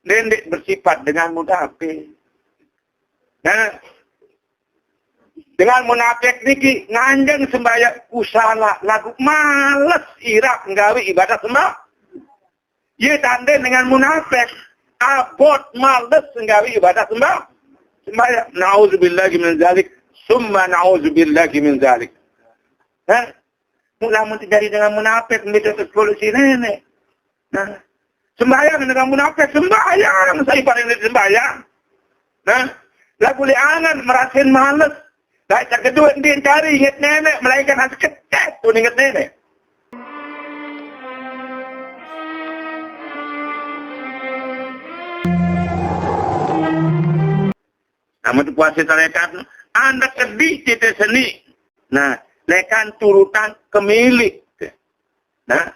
Nendik bersifat dengan munafik. Nah, dengan munafik niki nganjeng sembahyang usaha lagu males irak nggawe ibadah sembah. Ye tanda dengan munafik abot males nggawe ibadah sembah. Sembahyang nauzubillahi min zalik, summa nauzubillahi min zalik. Nah, mula terjadi dengan munafik begitu solusi nenek. Nah, sembahyang dengan munafik sembahyang saya paling sembahyang. Nah, lagu liangan merasain males. Dah cak kedua dia cari ingat nenek melainkan hati kecil tu ingat nenek. Nama tu puasa tarekat anda kedih cerita seni. Nah, lekan turutan kemilik. Nah,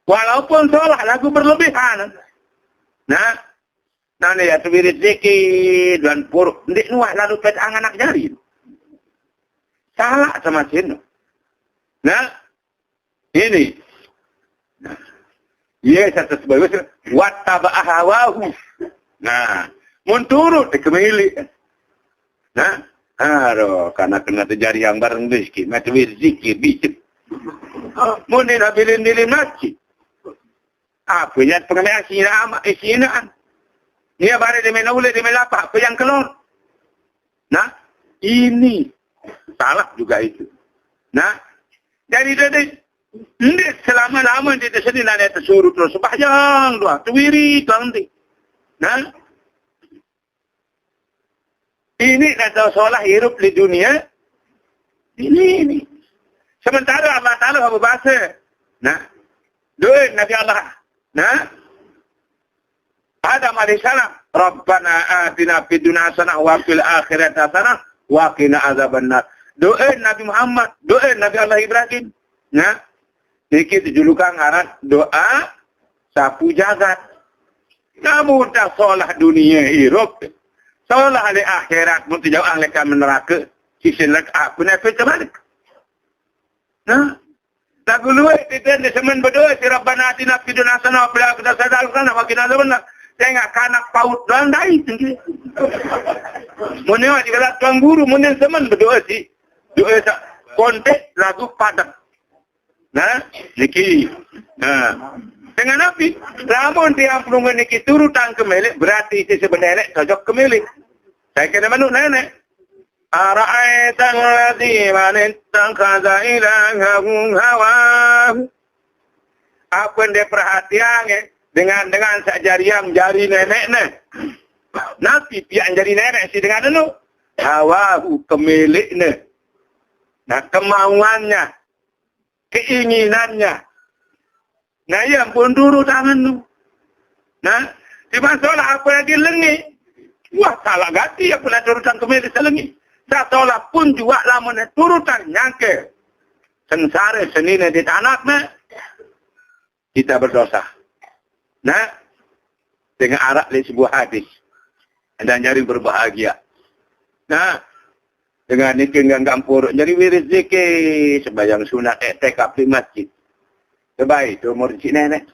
walaupun salah lagu berlebihan. Nah, nanti ya sebirit zikir dan puruk. Ndik nuah lalu petang anak jari. Salah sama sini. Nah, ini. Nah, ya satu sebagai wattaba hawahu. Nah, munturut kemilik. Nah, aduh, karena kena terjadi yang bareng rezeki, macam zikir bicip. Mungkin habilin diri masjid. Apa yang pengamai asinaan. Dia barang dia menaulah, dia melapa. Apa yang keluar? Nah, ini salah juga itu. Nah, jadi ini selama-lama dia sendiri nak tersuruh terus sepanjang doa. Tuwiri, nanti. Nah, ini kata solah hidup di dunia. Ini. Sementara Allah Ta'ala berbahasa. Nah, duit Nabi Allah. Nah, Adam alaihissalam, Rabbana atina fid dunya hasanah wa fil akhirati hasanah wa qina azabannar. Doa Nabi Muhammad, doa Nabi Allah Ibrahim. Nah, dikit julukan arat doa sapu jagat. Kamu tak solah dunia hidup. Solah di akhirat mesti jauh ahli kami neraka. Sisi lek apa nak terbalik. Nah, lagu luar kita di semen berdoa si Rabbana atina fid dunya hasanah wa fil akhirati hasanah wa qina azabannar. Tengok kanak paut landai tinggi. Munnya dikala tuan guru munnya semen berdoa si doa kontek lagu padat. Nah, niki. Nah, dengan Nabi, namun dia pelungan niki turutan kemilik berarti itu sebenarnya cocok kemilik. Saya kena manuk nenek. Ara'aitan ladzi man ittakhadha ilahahu hawahu. Apa yang dia perhatian dengan sajariam jari nenek. Nabi pihak jari nenek si dengan itu. Hawahu kemiliknya. Nah, kemauannya. Keinginannya. Nah, yang pun dulu tangan tu. Nah, di masalah apa yang dilengi. Wah, salah ganti apa nak turutan kemilik selengi. Salah pun juga lama turutan nyangke. Sengsara senina di tanahnya. Kita berdosa. Nah, dengan arak di sebuah hadis. Dan jadi berbahagia. Nah, dengan ini gampur. Jadi wirid zikir. Sebayang sunat etekap di masjid. Sebaik itu umur si nenek.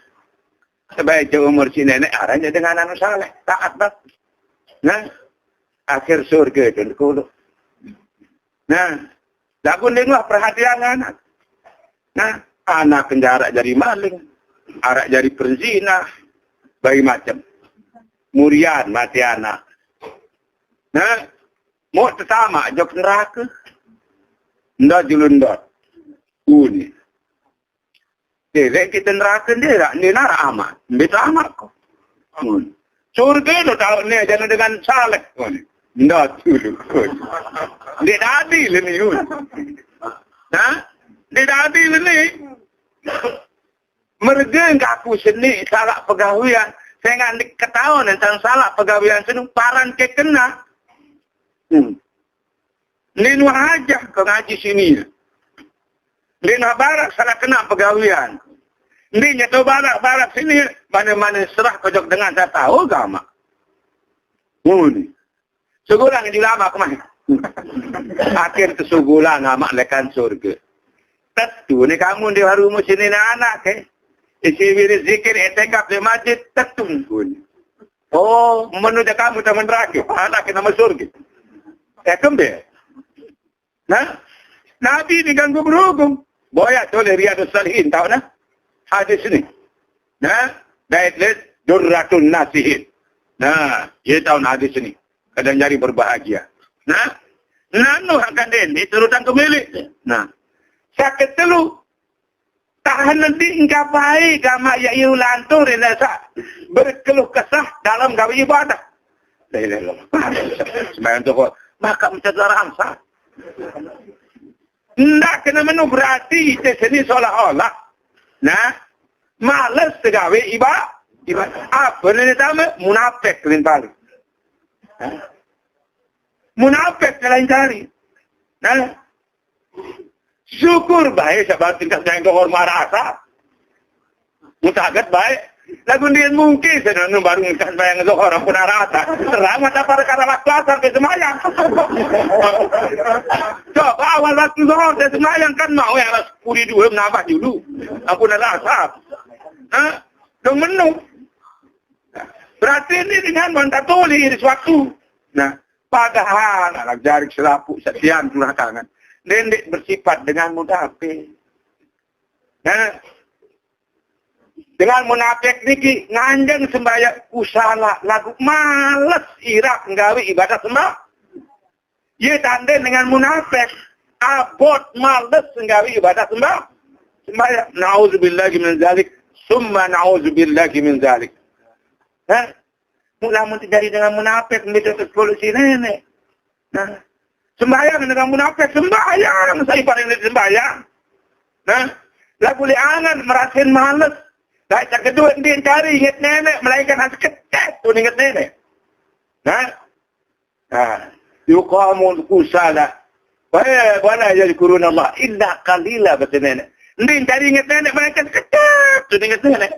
Sebaik itu umur si nenek. Arahnya dengan anak saleh. Taat banget. Nah, akhir surga itu. Nah, lagu dengar perhatian anak. Nah, anak kenjarak jadi maling. Arak jadi perzina. Bagi macam. Murian mati anak. Nah, mau tertama jok neraka. Ndak julundot. Uni. Dia kita neraka dia tak. Dia nak amat. Dia amat kok. Surga itu tahu ni. Jangan dengan saleh. Ndak dulu. Dia dah adil ni. Nah, dia dah adil ni. Mereka aku seni salah pegawaian. Saya nggak ketahuan tentang salah pegawaian seni. Paran ke kena. Linu aja ke ngaji sini. Linu barak salah kena pegawaian. Ini nyato barak sini. Mana-mana serah kejok dengan saya tahu agama. Ini. Segulang di lama kemana? Akhir kesugulan amak lekan surga. Tentu ni kamu di harumu sini anak ke. isi wirid zikir etikaf di masjid tertunggu. Oh, menurut kamu teman neraka, anak kena masuk surga. Kembali. Nah, Nabi diganggu berhukum. Boya oleh Riyadus Salihin, tahu nah? Hadis ini. Nah, Daidlet Durratun Nasihin. Nah, dia tahu hadis ini. Kadang jari berbahagia. Nah, nanu akan ini turutan kemilik. Nah, sakit telu. Tahan nanti ingkapai gama ya iulantur inasa berkeluh kesah dalam gawe ibadah. Sembahyang tu maka mencederaan sah. Ndak kena menu berarti di sini seolah-olah. Nah, malas gawe ibadah. Apa ni nama? Munafik lain kali. Munafik lain kali. Nah, syukur baik sebab tingkat yang kehormat rasa. Mutagat baik. Lagu dia mungkin senang baru ngkat bayang zuhur pun rasa. Terang mata perkara kelas sampai semayang. Coba awal waktu zuhur saya semayang kan mau ya 10 dua menambah dulu. Aku nak rasa. Dong menu. Berarti ini dengan mentatuli sesuatu. Nah, padahal anak jarik selapuk sekian belakangan. Nenek bersifat dengan munafik. Nah, dengan munafik niki nganjeng sembahyang usala lagu malas irak nggawe ibadah sembah. Ye tanda dengan munafik abot malas nggawe ibadah sembah. Sembahyang nauzubillahi min zalik, summa nauzubillahi min zalik. Nah, mula terjadi dengan munafik begitu solusi nenek. Nah, sembahyang dengan munafik sembahyang saya paling sembahyang. Nah, lagu liangan merasakan malas. Baik yang kedua dia cari ingat nenek melainkan hati ketek tu ingat nenek. Nah, yuqamul kusala. Wala yadhkuruna Allah illa qalila bahasa nenek. Dia cari ingat nenek melainkan ketek tu ingat nenek.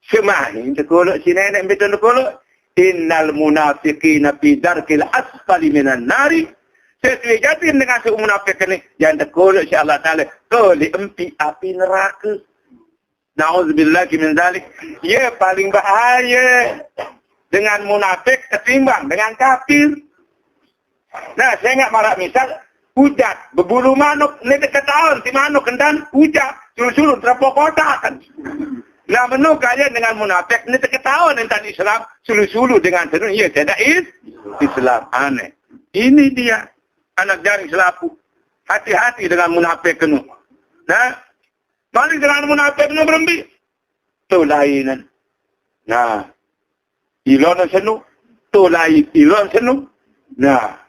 Semahin sekolok si nenek betul sekolok. Innal munafiqina fi darkil asfali minan nari. Sesuai jadi dengan si munafik ini. Yang sekolok si Allah Ta'ala. Kali empi api neraka. Na'udzubillahi min dzalik. Ya paling bahaya. Dengan munafik ketimbang dengan kafir. Nah saya ingat marah misal. Hujat. Berbulu manuk. Ini dekat tahun. Si manuk kendan. Hujat. Sulu-sulu terpok kotak kan. Nah, menurut kalian dengan munafik, ini ketahuan tentang Islam, sulu-sulu dengan senang, ya, tidak Islam. Aneh. Ini dia, anak jaring selapu. Hati-hati dengan munafik kenu. Nah, balik dengan munafik kenu berembi. Itu lainan. Nah, ilon senu, itu lain, ilon senu. Nah,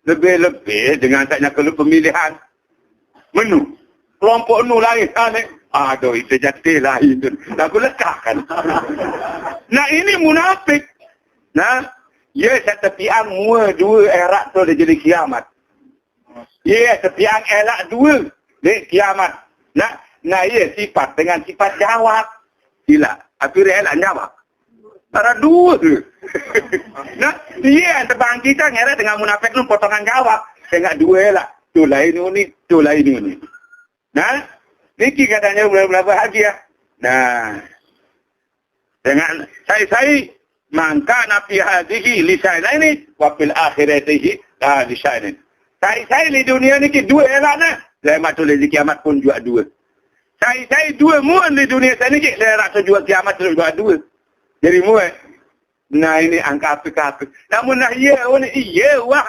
lebih-lebih dengan taknya kalau pemilihan. Menu. Kelompok nu lain, aneh. Aduh, itu jati lah itu. Aku lekahkan. Nah, ini munafik. Nah, ya setepian mua dua erak tu dia jadi kiamat. Ya, setepian erak dua dia kiamat. Nah, ya sifat dengan sifat jawab. Gila. Tapi dia erak jawab. Ada dua tu. Nah, ya terbang kita ngerak dengan munafik tu potongan jawab. Tengok dua erak. Tu lain ini, tu lain ini. Nah, niki katanya benar-benar bahagia. Nah, dengan saya mangka nabi hadhihi lisanaini wa fil akhiratihi lisanaini. Saya di dunia niki dua elakna. Saya matul di kiamat pun juga dua. Saya dua muan di dunia saya niki saya rasa juga kiamat juga dua. Jadi muan. Nah ini angka apa. Namun nah iya wah